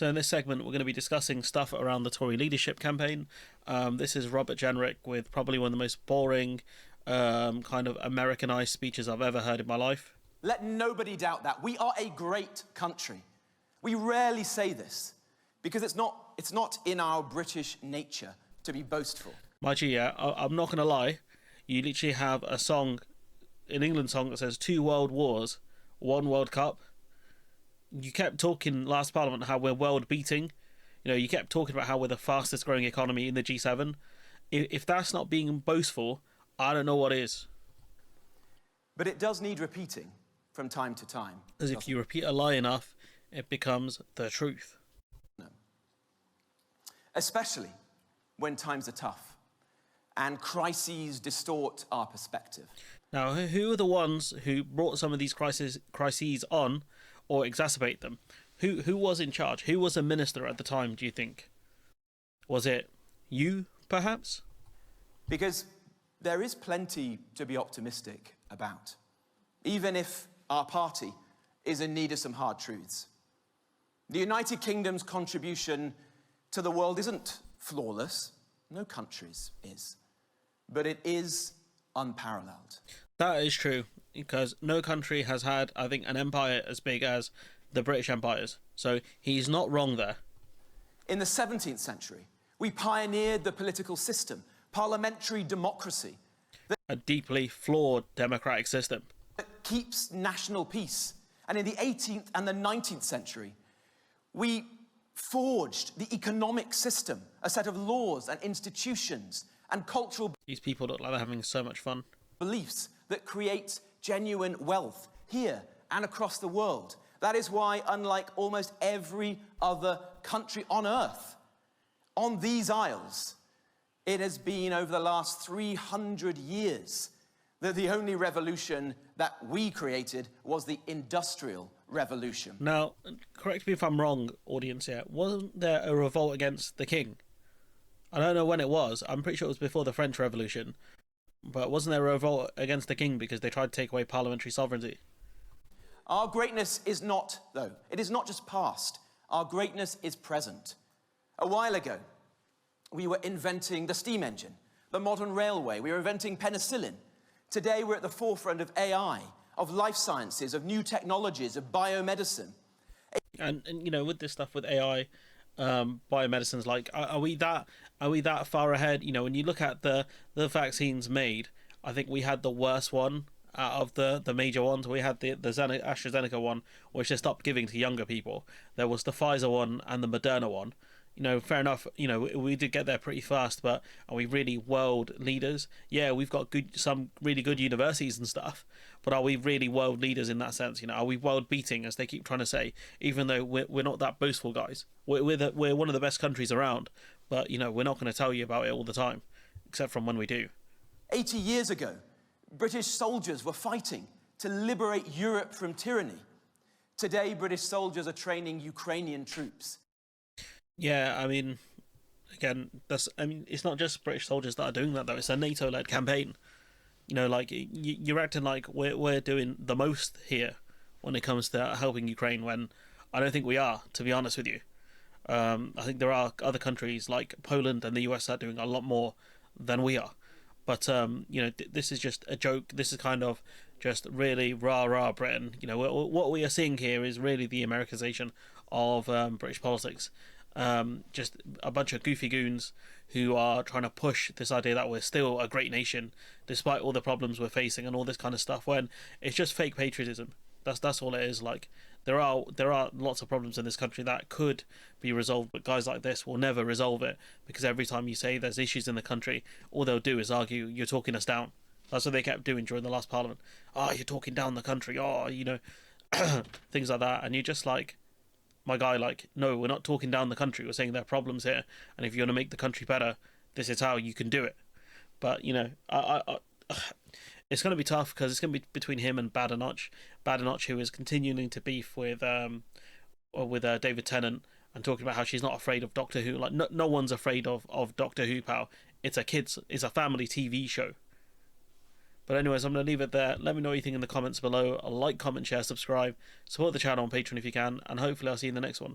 So in this segment, we're going to be discussing stuff around the Tory leadership campaign. This is Robert Jenrick with probably one of the most boring, kind of Americanized speeches I've ever heard in my life. Let nobody doubt that. We are a great country. We rarely say this because it's not in our British nature to be boastful. Mind you, yeah, I'm not going to lie. You literally have a song, an England song that says 2 world wars, 1 World Cup. You kept talking last Parliament how we're world beating. You know, you kept talking about how we're the fastest growing economy in the G7. If that's not being boastful, I don't know what is. But it does need repeating from time to time. Because if you repeat a lie enough, it becomes the truth. No. Especially when times are tough and crises distort our perspective. Now, who are the ones who brought some of these crises on or exacerbate them? Who was in charge? Who was a minister at the time, do you think? Was it you, perhaps? Because there is plenty to be optimistic about, even if our party is in need of some hard truths. The United Kingdom's contribution to the world isn't flawless. No country's is. But it is unparalleled. That is true, because no country has had, I think, an empire as big as the British empires. So he's not wrong there. In the 17th century, we pioneered the political system, parliamentary democracy. A deeply flawed democratic system. That keeps national peace. And in the 18th and the 19th century, we forged the economic system, a set of laws and institutions and cultural These people look like they're having so much fun. beliefs that create genuine wealth here and across the world. That is why, unlike almost every other country on earth, on these isles, it has been over the last 300 years that the only revolution that we created was the Industrial Revolution. Now, correct me if I'm wrong, audience here. Wasn't there a revolt against the king? I don't know when it was. I'm pretty sure it was before the French Revolution. But wasn't there a revolt against the king because they tried to take away parliamentary sovereignty? Our greatness is not, though, it is not just past. Our greatness is present. A while ago, we were inventing the steam engine, the modern railway. We were inventing penicillin. Today, we're at the forefront of AI, of life sciences, of new technologies, of biomedicine. And you know, with this stuff with AI, biomedicines, like, are we that far ahead? You know, when you look at the vaccines made, I think we had the worst one out of the major ones. We had the AstraZeneca one, which they stopped giving to younger people. There was the Pfizer one and the Moderna one. You know, fair enough, you know, we did get there pretty fast, but are we really world leaders? Yeah, we've got some really good universities and stuff, but are we really world leaders in that sense? You know, are we world beating, as they keep trying to say, even though we're not that boastful, guys? We're one of the best countries around, but, you know, we're not going to tell you about it all the time, except from when we do. 80 years ago, British soldiers were fighting to liberate Europe from tyranny. Today, British soldiers are training Ukrainian troops. Yeah, I mean, again, it's not just British soldiers that are doing that, though. It's a NATO-led campaign. You know, like, you're acting like we're doing the most here when it comes to helping Ukraine, when I don't think we are, to be honest with you. I think there are other countries like Poland and the US that are doing a lot more than we are. But, you know, this is just a joke. This is kind of just really rah-rah Britain. You know, what we are seeing here is really the Americanization of British politics. Just a bunch of goofy goons who are trying to push this idea that we're still a great nation despite all the problems we're facing and all this kind of stuff, when it's just fake patriotism. That's all it is. Like, there are lots of problems in this country that could be resolved, but guys like this will never resolve it, because every time you say there's issues in the country, all they'll do is argue you're talking us down. That's what they kept doing during the last Parliament. Oh, you're talking down the country. Oh, you know, things like that. And you're just like, my guy, like, no, we're not talking down the country. We're saying there are problems here, and if you want to make the country better, this is how you can do it. But, you know, it's going to be tough, because it's going to be between him and Badenoch, who is continuing to beef with David Tennant and talking about how she's not afraid of Doctor Who. Like, no one's afraid of Doctor Who, pal. It's a family TV show. But anyways, I'm going to leave it there. Let me know what you think in the comments below. Like, comment, share, subscribe. Support the channel on Patreon if you can. And hopefully I'll see you in the next one.